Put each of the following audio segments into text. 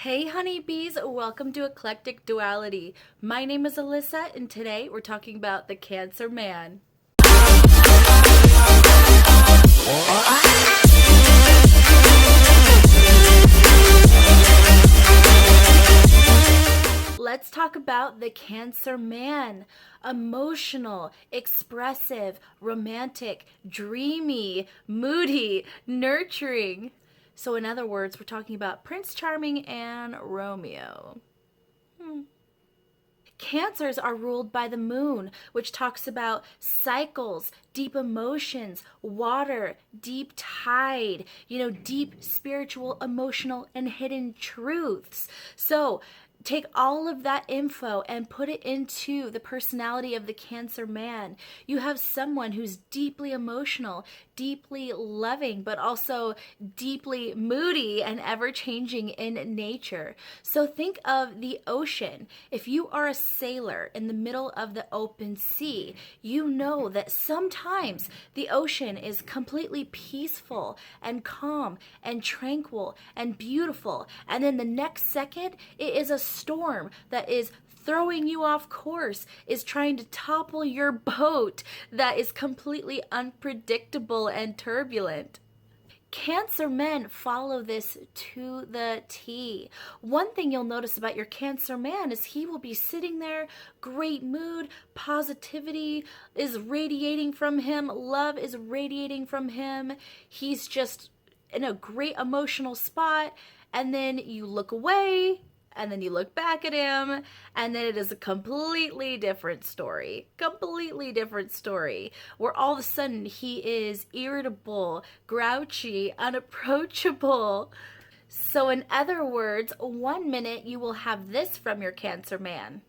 Hey honeybees, welcome to Eclectic Duality. My name is Alyssa and today we're talking about the Cancer Man. Let's talk about the Cancer Man. Emotional, expressive, romantic, dreamy, moody, nurturing. So in other words, we're talking about Prince Charming and Romeo. Cancers are ruled by the moon, which talks about cycles, deep emotions, water, deep tide, deep spiritual, emotional, and hidden truths. So take all of that info and put it into the personality of the Cancer Man. You have someone who's deeply emotional, deeply loving, but also deeply moody and ever-changing in nature. So think of the ocean. If you are a sailor in the middle of the open sea, you know that sometimes the ocean is completely peaceful and calm and tranquil and beautiful, and then the next second it is a storm that is throwing you off course, is trying to topple your boat, that is completely unpredictable and turbulent. Cancer men follow this to the T. One thing you'll notice about your Cancer man is he will be sitting there, great mood, positivity is radiating from him, love is radiating from him. He's just in a great emotional spot, and then you look away, and then you look back at him, and then it is a completely different story. Completely different story. Where all of a sudden he is irritable, grouchy, unapproachable. So in other words, 1 minute you will have this from your Cancer man.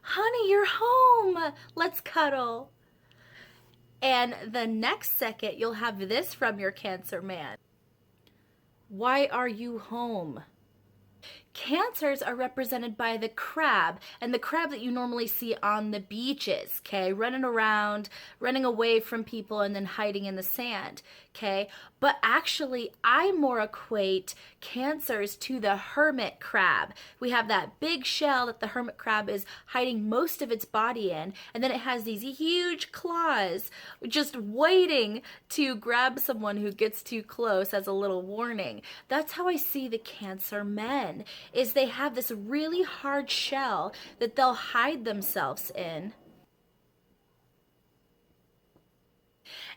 Honey, you're home. Let's cuddle. And the next second you'll have this from your Cancer man. Why are you home? Cancers are represented by the crab, and the crab that you normally see on the beaches, okay? Running around, running away from people, and then hiding in the sand, okay? But actually, I more equate cancers to the hermit crab. We have that big shell that the hermit crab is hiding most of its body in, and then it has these huge claws just waiting to grab someone who gets too close as a little warning. That's how I see the Cancer men. Is they have this really hard shell that they'll hide themselves in.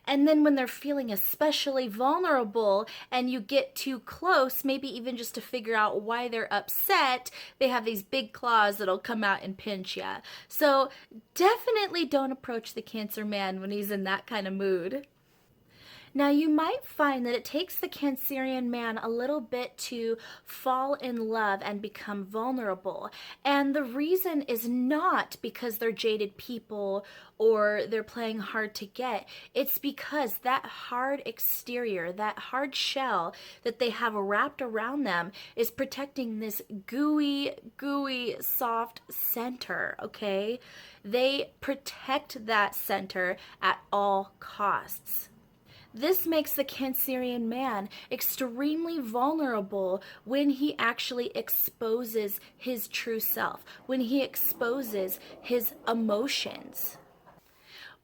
And then when they're feeling especially vulnerable and you get too close, maybe even just to figure out why they're upset, they have these big claws that'll come out and pinch you. So definitely don't approach the Cancer man when he's in that kind of mood. Now, you might find that it takes the Cancerian man a little bit to fall in love and become vulnerable. And the reason is not because they're jaded people or they're playing hard to get. It's because that hard exterior, that hard shell that they have wrapped around them is protecting this gooey, soft center, okay? They protect that center at all costs. This makes the Cancerian man extremely vulnerable when he actually exposes his true self, when he exposes his emotions.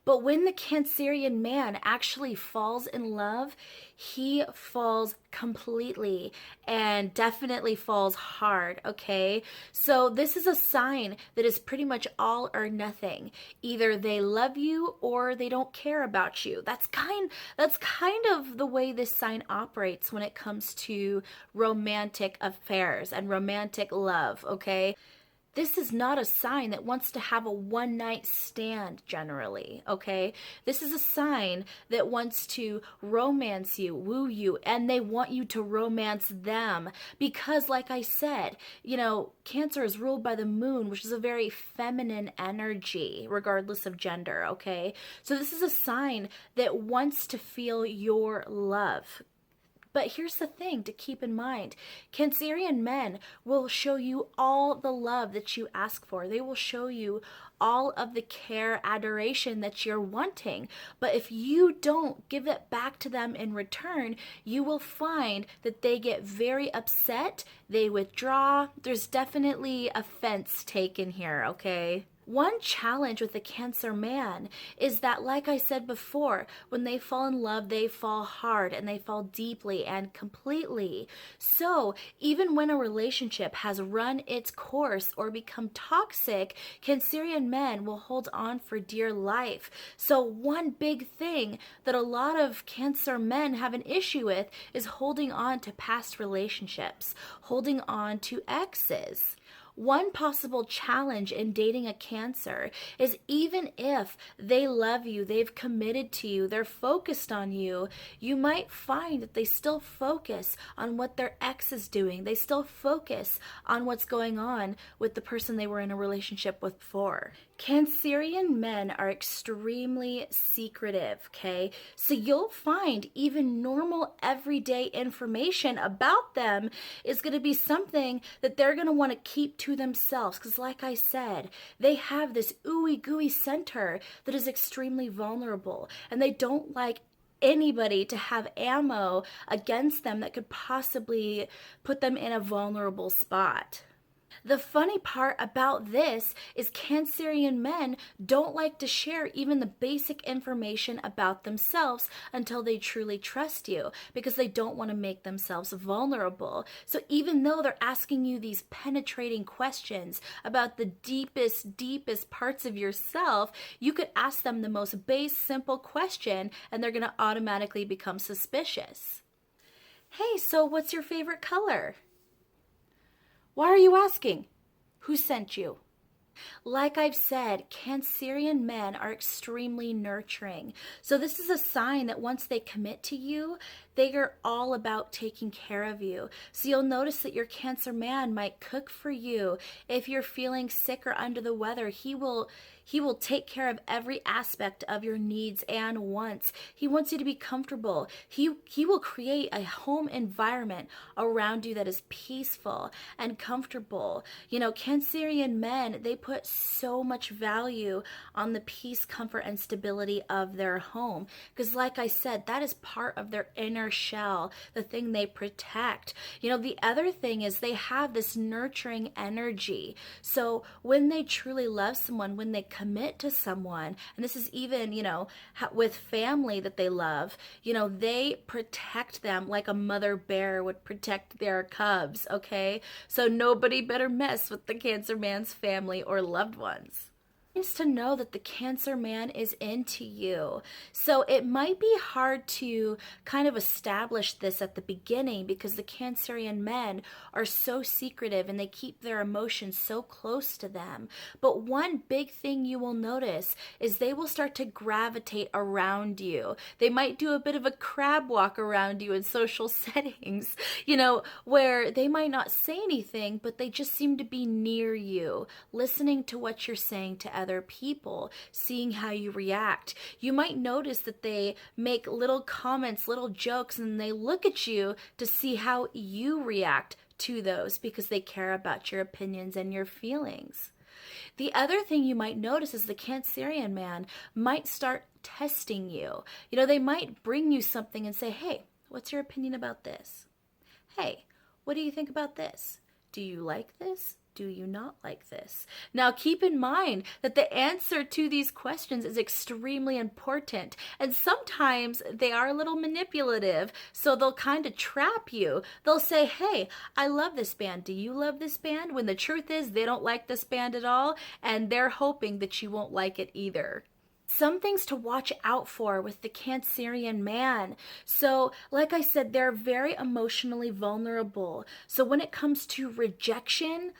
But when the Cancerian man actually falls in love, he falls completely and definitely falls hard, okay? So this is a sign that is pretty much all or nothing. Either they love you or they don't care about you. That's kind of the way this sign operates when it comes to romantic affairs and romantic love, okay? This is not a sign that wants to have a one-night stand generally, okay? This is a sign that wants to romance you, woo you, and they want you to romance them because, like I said, Cancer is ruled by the moon, which is a very feminine energy, regardless of gender, okay? So this is a sign that wants to feel your love. But here's the thing to keep in mind. Cancerian men will show you all the love that you ask for. They will show you all of the care, adoration that you're wanting. But if you don't give it back to them in return, you will find that they get very upset, they withdraw. There's definitely offense taken here, okay? One challenge with the Cancer man is that, like I said before, when they fall in love, they fall hard and they fall deeply and completely. So even when a relationship has run its course or become toxic, Cancerian men will hold on for dear life. So one big thing that a lot of Cancer men have an issue with is holding on to past relationships, holding on to exes. One possible challenge in dating a Cancer is even if they love you, they've committed to you, they're focused on you, you might find that they still focus on what their ex is doing. They still focus on what's going on with the person they were in a relationship with before. Cancerian men are extremely secretive, okay? So you'll find even normal everyday information about them is going to be something that they're going to want to keep to themselves, because like I said, they have this ooey gooey center that is extremely vulnerable, and they don't like anybody to have ammo against them that could possibly put them in a vulnerable spot. The funny part about this is Cancerian men don't like to share even the basic information about themselves until they truly trust you, because they don't want to make themselves vulnerable. So even though they're asking you these penetrating questions about the deepest parts of yourself, you could ask them the most base, simple question and they're going to automatically become suspicious. Hey, so what's your favorite color? Why are you asking? Who sent you? Like I've said, Cancerian men are extremely nurturing. So this is a sign that once they commit to you, they are all about taking care of you. So you'll notice that your Cancer man might cook for you. If you're feeling sick or under the weather, he will take care of every aspect of your needs and wants. He wants you to be comfortable. He will create a home environment around you that is peaceful and comfortable. You know, Cancerian men, they put so much value on the peace, comfort, and stability of their home. Because like I said, that is part of their inner shell, the thing they protect. You know, the other thing is they have this nurturing energy. So when they truly love someone, when they commit to someone, and this is even, you know, with family that they love, you know, they protect them like a mother bear would protect their cubs, okay? So nobody better mess with the Cancer man's family or loved ones. To know that the Cancer man is into you. So it might be hard to kind of establish this at the beginning because the Cancerian men are so secretive and they keep their emotions so close to them. But one big thing you will notice is they will start to gravitate around you. They might do a bit of a crab walk around you in social settings, you know, where they might not say anything, but they just seem to be near you, listening to what you're saying to other people, seeing how you react. You might notice that they make little comments, little jokes, and they look at you to see how you react to those because they care about your opinions and your feelings. The other thing you might notice is the Cancerian man might start testing you. You know, they might bring you something and say, hey, what's your opinion about this? Hey, what do you think about this? Do you like this? Do you not like this? Now, keep in mind that the answer to these questions is extremely important, and sometimes they are a little manipulative, so they'll kind of trap you. They'll say, hey, I love this band. Do you love this band? When the truth is they don't like this band at all, and they're hoping that you won't like it either. Some things to watch out for with the Cancerian man. So, like I said, they're very emotionally vulnerable. So when it comes to rejection,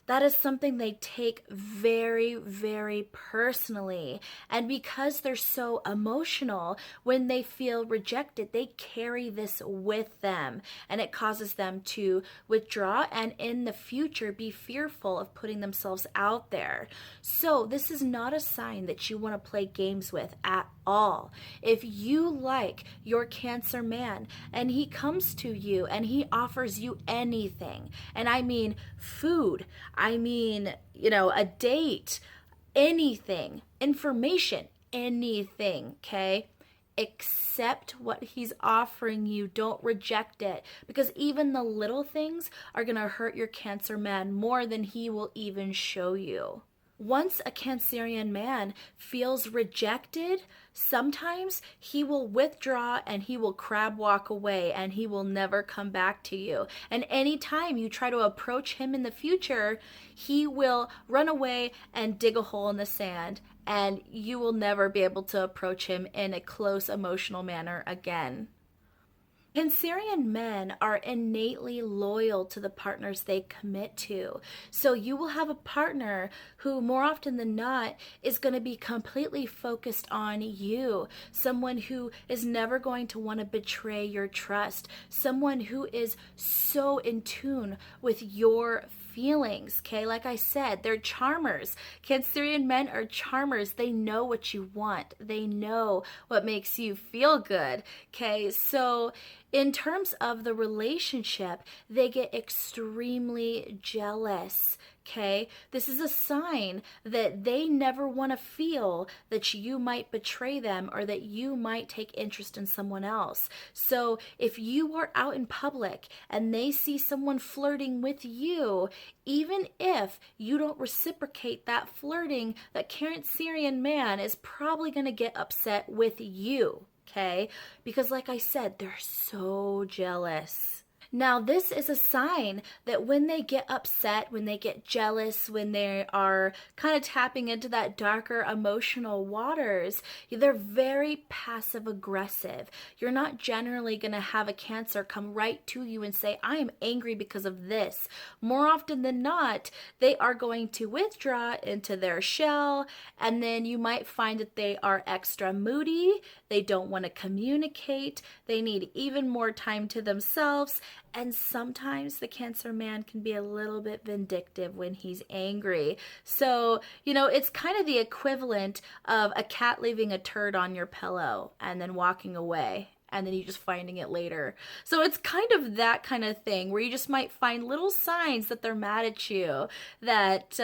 That is something they take very, very personally. And because they're so emotional, when they feel rejected, they carry this with them. And it causes them to withdraw and in the future be fearful of putting themselves out there. So this is not a sign that you want to play games with at all. If you like your Cancer man and he comes to you and he offers you anything, and I mean food, I mean, a date, anything, information, anything, okay? Accept what he's offering you. Don't reject it, because even the little things are going to hurt your Cancer man more than he will even show you. Once a Cancerian man feels rejected, sometimes he will withdraw and he will crab walk away and he will never come back to you. And anytime you try to approach him in the future, he will run away and dig a hole in the sand, and you will never be able to approach him in a close emotional manner again. Cancerian men are innately loyal to the partners they commit to. So you will have a partner who more often than not is going to be completely focused on you. Someone who is never going to want to betray your trust. Someone who is so in tune with your feelings, okay? Like I said, they're charmers. Cancerian men are charmers. They know what you want. They know what makes you feel good, okay? So in terms of the relationship, they get extremely jealous, okay? This is a sign that they never want to feel that you might betray them or that you might take interest in someone else. So if you are out in public and they see someone flirting with you, even if you don't reciprocate that flirting, that Cancerian man is probably going to get upset with you, okay? Because like I said, they're so jealous. Now, this is a sign that when they get upset, when they get jealous, when they are kind of tapping into that darker emotional waters, they're very passive aggressive. You're not generally going to have a Cancer come right to you and say, I am angry because of this. More often than not, they are going to withdraw into their shell, and then you might find that they are extra moody. They don't want to communicate. They need even more time to themselves. And sometimes the Cancer man can be a little bit vindictive when he's angry. So, it's kind of the equivalent of a cat leaving a turd on your pillow and then walking away, and then you just finding it later. So it's kind of that kind of thing where you just might find little signs that they're mad at you that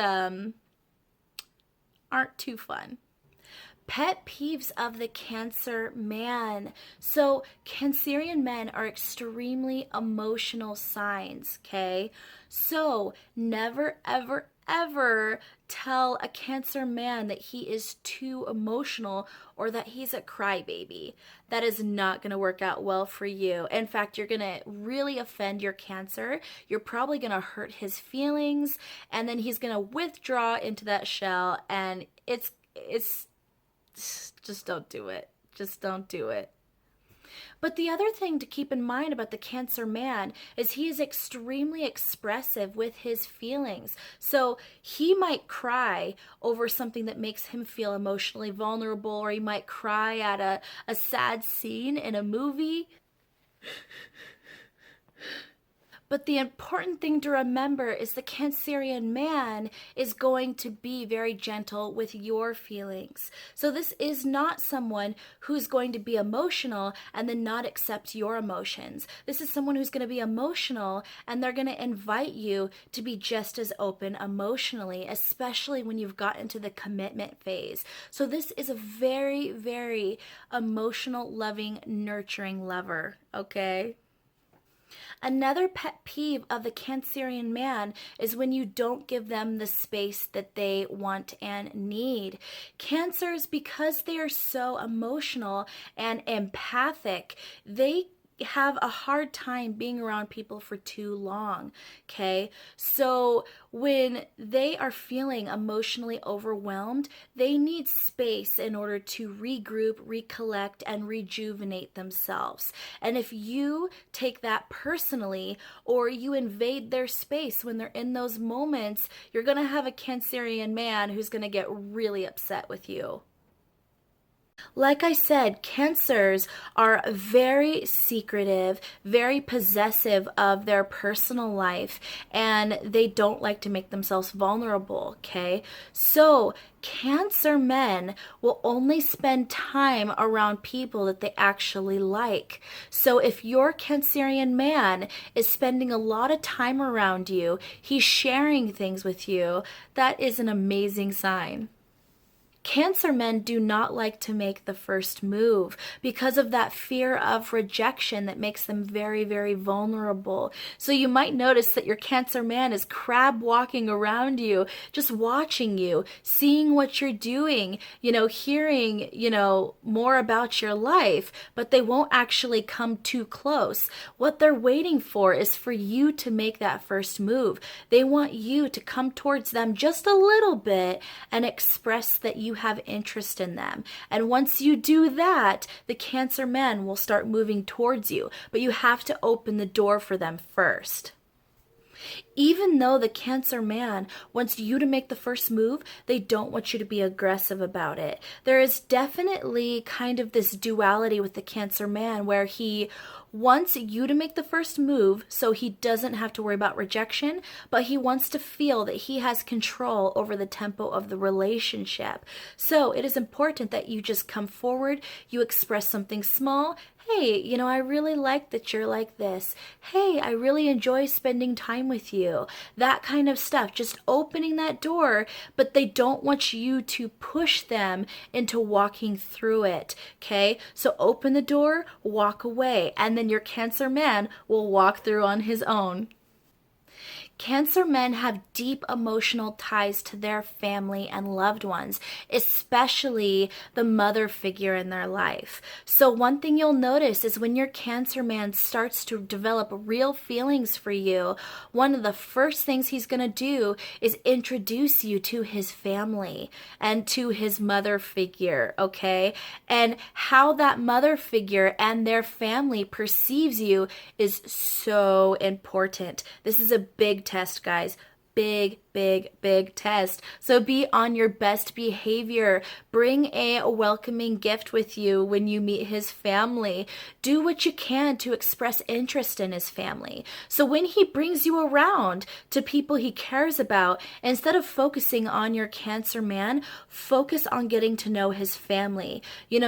aren't too fun. Pet peeves of the Cancer man. So Cancerian men are extremely emotional signs, okay? So never, ever, ever tell a Cancer man that he is too emotional or that he's a crybaby. That is not going to work out well for you. In fact, you're going to really offend your Cancer. You're probably going to hurt his feelings, and then he's going to withdraw into that shell, and it's just don't do it. Just don't do it. But the other thing to keep in mind about the Cancer man is he is extremely expressive with his feelings. So he might cry over something that makes him feel emotionally vulnerable, or he might cry at a sad scene in a movie. But the important thing to remember is the Cancerian man is going to be very gentle with your feelings. So this is not someone who's going to be emotional and then not accept your emotions. This is someone who's going to be emotional, and they're going to invite you to be just as open emotionally, especially when you've got into the commitment phase. So this is a very, very emotional, loving, nurturing lover, okay? Another pet peeve of the Cancerian man is when you don't give them the space that they want and need. Cancers, because they are so emotional and empathic, they have a hard time being around people for too long, okay? So when they are feeling emotionally overwhelmed, they need space in order to regroup, recollect, and rejuvenate themselves. And if you take that personally, or you invade their space when they're in those moments, you're gonna have a Cancerian man who's gonna get really upset with you. Like I said, Cancers are very secretive, very possessive of their personal life, and they don't like to make themselves vulnerable, okay? So, Cancer men will only spend time around people that they actually like. So if your Cancerian man is spending a lot of time around you, he's sharing things with you, that is an amazing sign. Cancer men do not like to make the first move because of that fear of rejection that makes them very, very vulnerable. So you might notice that your Cancer man is crab walking around you, just watching you, seeing what you're doing, hearing, more about your life, but they won't actually come too close. What they're waiting for is for you to make that first move. They want you to come towards them just a little bit and express that you have interest in them. And once you do that, the Cancer men will start moving towards you, but you have to open the door for them first. Even though the Cancer man wants you to make the first move, they don't want you to be aggressive about it. There is definitely kind of this duality with the Cancer man where he wants you to make the first move so he doesn't have to worry about rejection, but he wants to feel that he has control over the tempo of the relationship. So it is important that you just come forward, you express something small. Hey, I really like that you're like this. Hey, I really enjoy spending time with you. That kind of stuff. Just opening that door, but they don't want you to push them into walking through it. Okay? So open the door, walk away, and then your Cancer man will walk through on his own. Cancer men have deep emotional ties to their family and loved ones, especially the mother figure in their life. So one thing you'll notice is when your Cancer man starts to develop real feelings for you, one of the first things he's going to do is introduce you to his family and to his mother figure, okay? And how that mother figure and their family perceives you is so important. This is a big test, guys. Big test. So be on your best behavior. Bring a welcoming gift with you when you meet his family. Do what you can to express interest in his family. So when he brings you around to people he cares about, instead of focusing on your Cancer man, focus on getting to know his family.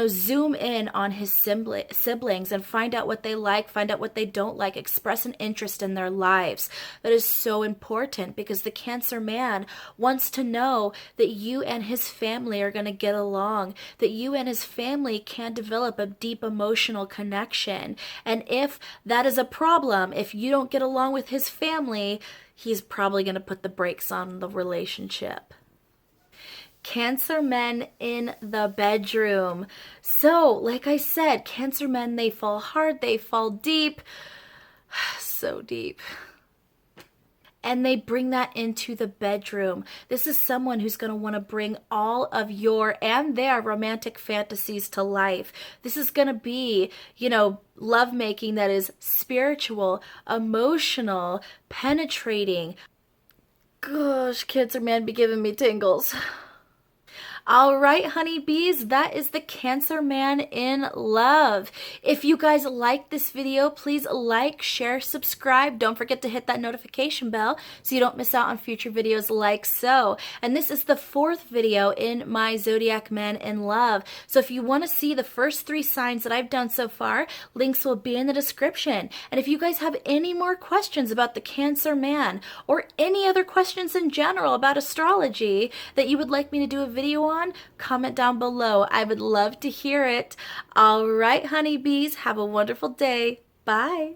Zoom in on his siblings and find out what they like, find out what they don't like, express an interest in their lives. That is so important because the Cancer man wants to know that you and his family are going to get along, that you and his family can develop a deep emotional connection. And if that is a problem, if you don't get along with his family, he's probably going to put the brakes on the relationship. Cancer men in the bedroom. So, like I said, Cancer men, they fall hard, they fall deep, so deep. And they bring that into the bedroom. This is someone who's going to want to bring all of your and their romantic fantasies to life. This is going to be, lovemaking that is spiritual, emotional, penetrating. Gosh, Cancer man be giving me tingles. All right, honeybees, that is the Cancer man in love. If you guys like this video, please like, share, subscribe. Don't forget to hit that notification bell so you don't miss out on future videos like so. And this is the 4th video in my Zodiac Men in Love. So if you want to see the first 3 signs that I've done so far, links will be in the description. And if you guys have any more questions about the Cancer man or any other questions in general about astrology that you would like me to do a video on, comment down below. I would love to hear it. All right, honeybees, have a wonderful day. Bye.